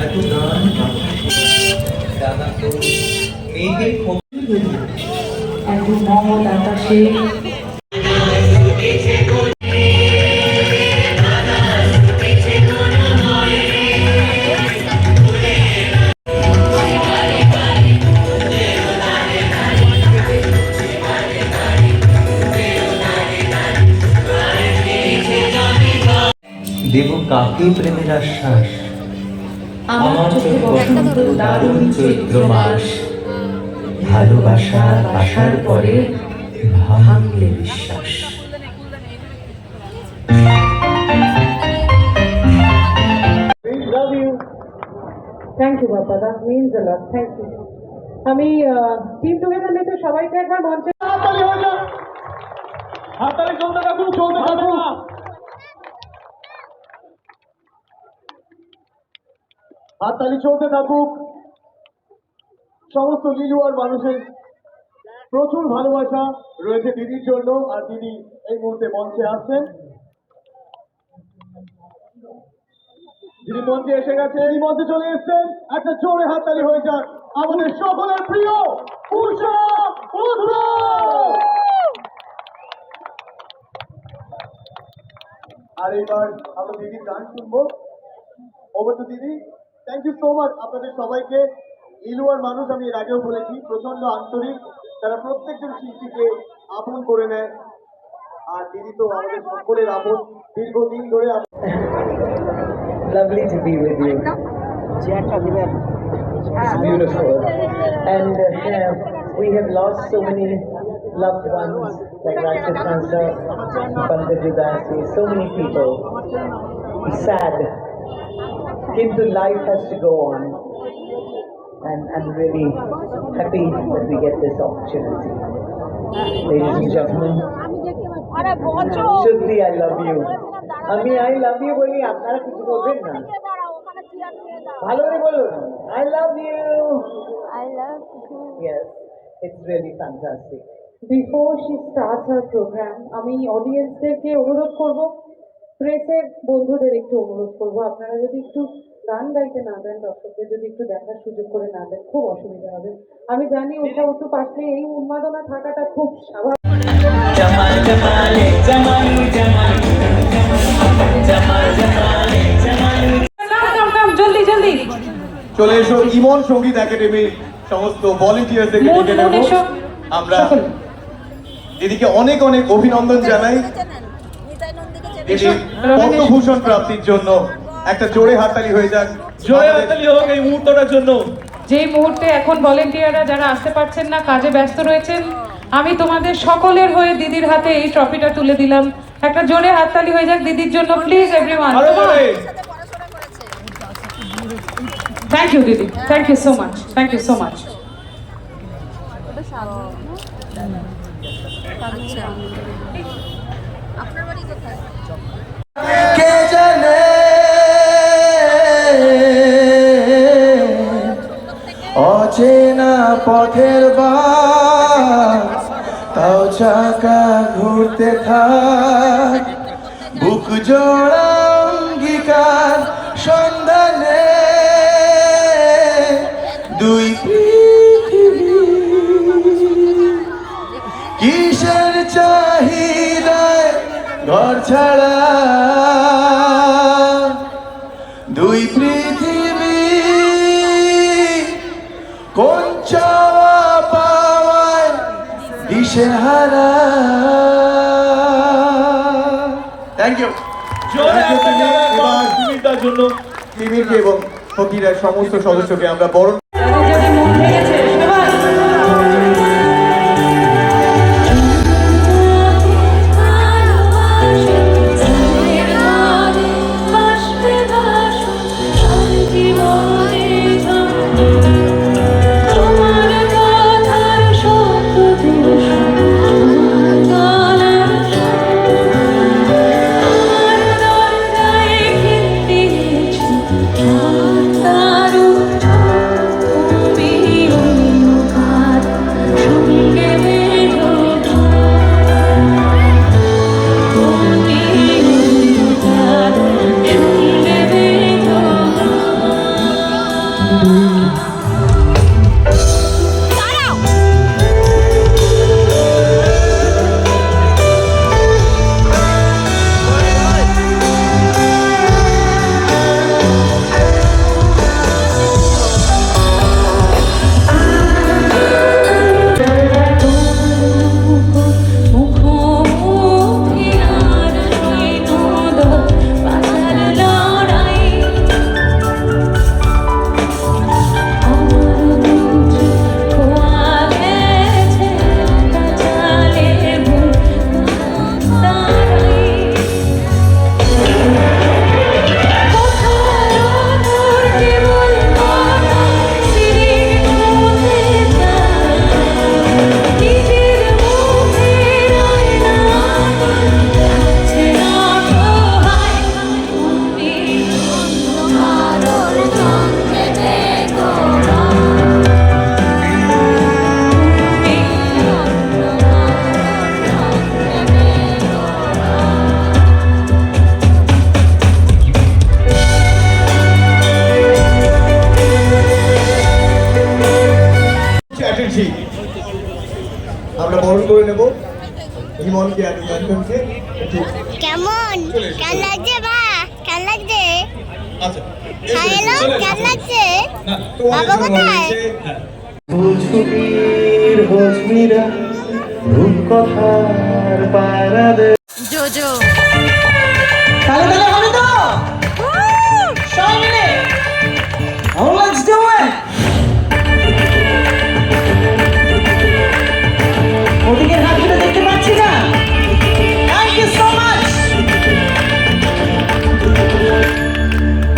এত গান দাদা তো মেয়েদের একদম মহৎ আকাশে দেব কাকে প্রেমের আশ্বাস আমার চোখে বসন্ত দারুণ চৈত্র মাস, ভালোবাসার আসার পরে ভাঙলে বিশ্বাস। থ্যাংক ইউ বাবা, that means a lot, thank you. আমি টিম টুগেদার নিতে সবাইকে একবার মঞ্চে হাততালি হয়ে যাক, হাততালি চলতে থাকুক, চলতে থাকুক। হাততালি চলতে থাকুক। সমস্ত লিলুয়ার মানুষের প্রচুর ভালোবাসা রয়েছে দিদির জন্য, আর দিদি এই মুহূর্তে মঞ্চে আসছেন। দিদি মঞ্চে এসে গেছে, এই মঞ্চে চলে এসছেন। একটা জোরে হাততালি হয়ে যাক আমাদের সকলের প্রিয় উষা উত্তর। আর এবার আমরা দিদির গান শুনবো। ওভার টু দিদি। থ্যাংক ইউ সো মাচ আপনাদের সবাইকে। ইলুয়ার মানুষ, আমি এর আগেও বলেছি, প্রচন্ড আন্তরিক, তারা প্রত্যেকজন শিল্পীকে আপন করে নেয়। আর দিদি তো আমাদের সকলের আপন, দীর্ঘদিন ধরে। Lovely to be with you. It's beautiful. And we have lost so many loved ones, like Rashid Khansa, Pandit Udasi, so many people. It's sad. Kintu life has to go on. And I'm really happy that we get this opportunity. Ladies and gentlemen, Shruti, I love you. I love you বলি আপনারা কিছু বলবেন না, ভালো করে বলুন I love you. Yes, it's really fantastic. Before she starts her program, আমি অডিয়েন্সদেরকে অনুরোধ করব, প্রেসের বন্ধুদের একটু অনুরোধ করব, আপনারা যদি একটু গান গাইতে না দেন, দর্শকদের যদি একটু দেখার সুযোগ করে না দেন, খুব অসুবিধা হবে। আমি জানি ওটা একটু পাশে এই উন্মাদনা থাকাটা খুব স্বাভাবিক। জামাল জামালে জামাল জামাল জামাল জামালে জামাল। জলদি জলদি চলে এসো ইমন সঙ্গীত একাডেমির সমস্ত ভলেন্টিয়ারদেরকে ডেকে নেব আমরা। দিদিকে অনেক অনেক অভিনন্দন জানাই। দিদি পদ্মভূষণ প্রাপ্তির জন্য একটা জোরে হাততালি হয়ে যাক। জোরে হাততালি হোক এই মুহূর্তটার জন্য। যেই মুহূর্তে এখন ভলেন্টিয়াররা যারা আসতে পারছেন না, কাজে ব্যস্ত রয়েছেন, আমি তোমাদের সকলের হয়ে দিদির হাতে এই ট্রফিটা তুলে দিলাম। একটা জোরে হাততালি হয়ে যাক দিদির জন্য, প্লিজ এভরিওয়ান। থ্যাংক ইউ দিদি, thank you so much, thank you so much. কে জানে অচেনা পথের বাস, তাও চাকা ঘুরতে থাক, বুক জোড়া অঙ্গীকার সন্ধানে দুই পৃথিবী, কিসের চাহিদায় ঘর ছাড়া দুই পৃথিবী, কোন চাওয়া পাওয়ায় দিশেহারা। Thank you. এবার জন্য টিমিরকে এবং হকিরার সমস্ত সদস্যকে আমরা বরণ দিচ্ছি, আমরা বরণ করে নেব ইমনকে আর নিরঞ্জনকে। কেমন কেমন লাগছে বা কেমন লাগছে আচ্ছা, হ্যালো কেমন লাগছে তোমাদের বাবা জন্য কোথায়? রয়েছে ছুটির হজমিরা রূপকথার পারাদে জোজো তাহলে হবে তো সবাই মিলে Oh, let's do it! ওদিকের হাতগুলো দেখতে পাচ্ছি না? Thank you so much!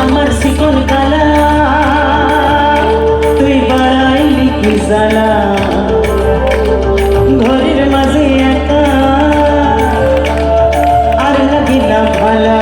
আমার শিকল কালা তুই বাড়াইলি কি জ্বালা ঘরের মাঝে একা আর লাগি না ভালা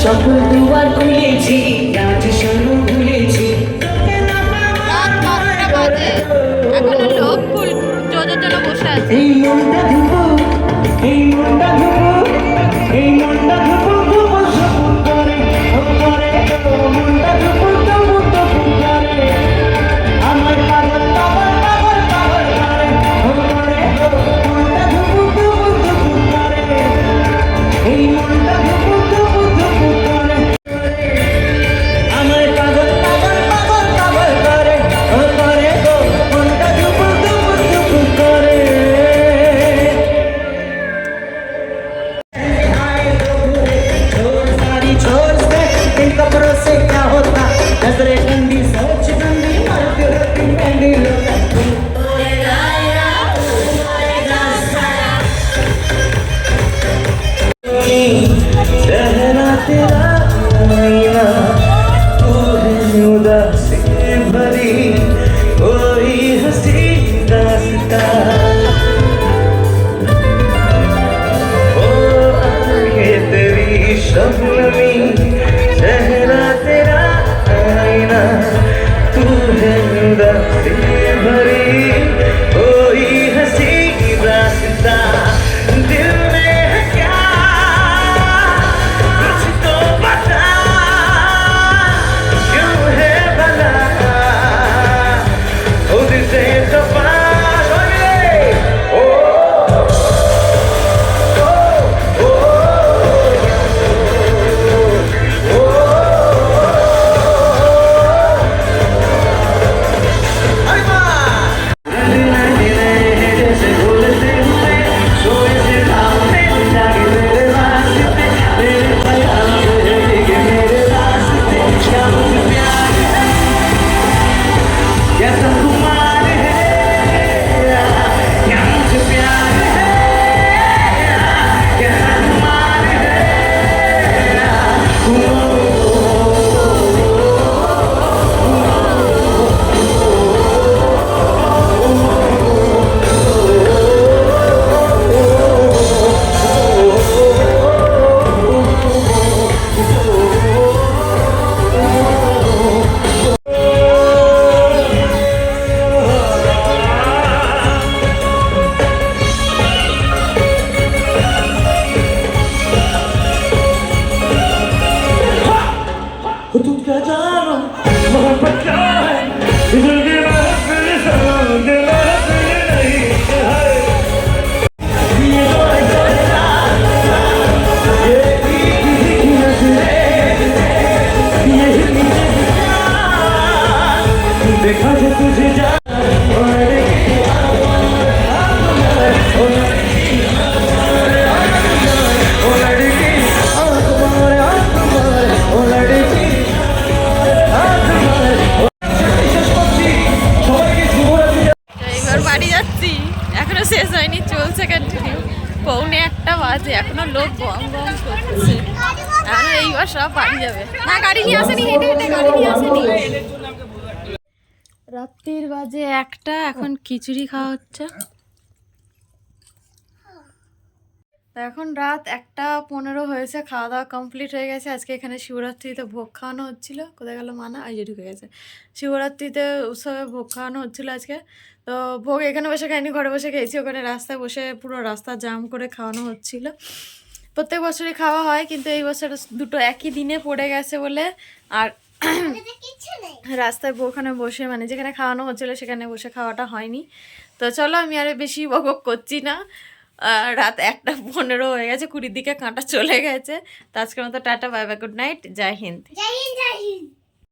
সকল দুয়ার খুলেছি রাজ শোনো ভুলেছি এখনো লোক ফুল জোজোর জন্য বসে আছে এই মনটা ধুবো এই মনটা ধুবো এই মনটা ধুবো ধুবো সবুজ করে মনটা ধুবো ধুবো ধুবো করে আমার পাগল পাগল পাগল পাগল করে মনটা ধুবো ধুবো ধুবো করে এই মনটা ধুবো ধুবো ধুবো করে আমার পাগল পাগল পাগল পাগল করে মনটা ধুবো ধুবো ধুবো করে छोड़ दे इन कपड़ों से क्या होता नजरें गंदी सोच गंदी मारती होती मेहंदी लोटा चेहरा तेरा आईना तू है उदासी भरी कोई हंसी दास्तां तेरी शबनमी चेहरा तेरा आईना तू है उदासी भरी कोई हंसी रास्ता दिल में है क्या कुछ तो बता क्यों है भला खुद से खफा देखा जो तुझे जा এবার বাড়ি যাচ্ছি এখনো শেষ হয়নি চলছে কন্টিনিউ 1:45 বাজে এখনো লোক গম গম করছে আর এইবার সব বাড়ি যাবে না গাড়ি নিয়ে আসেনি হেঁটে হেঁটে গাড়ি নিয়ে আসেনি রাত্রির বাজে 1টা এখন খিচুড়ি খাওয়া হচ্ছে তো এখন রাত 1:15 হয়েছে, খাওয়া দাওয়া কমপ্লিট হয়ে গেছে। আজকে এখানে শিবরাত্রিতে ভোগ খাওয়ানো হচ্ছিল। কোথায় গেল মানা? এই যে ঢুকে গেছে। শিবরাত্রিতে উৎসবে ভোগ খাওয়ানো হচ্ছিল আজকে। তো ভোগ এখানে বসে খাইনি, ঘরে বসে খেয়েছি। ওখানে রাস্তায় বসে পুরো রাস্তা জাম করে খাওয়ানো হচ্ছিল। প্রত্যেক বছরই খাওয়া হয়, কিন্তু এই বছর দুটো একই দিনে পড়ে গেছে বলে আর রাস্তায় ওখানে বসে মানে যেখানে খাওয়ানো হচ্ছিল সেখানে বসে খাওয়াটা হয়নি। তো চলো আমি আর বেশি বকবক করছি না। রাত 1:15 হয়ে গেছে, 20 দিকে কাঁটা চলে গেছে। তো আজকের মতো টাটা, বাই বাই, গুড নাইট, জয় হিন্দ। জয় হিন্দ, জয় হিন্দ।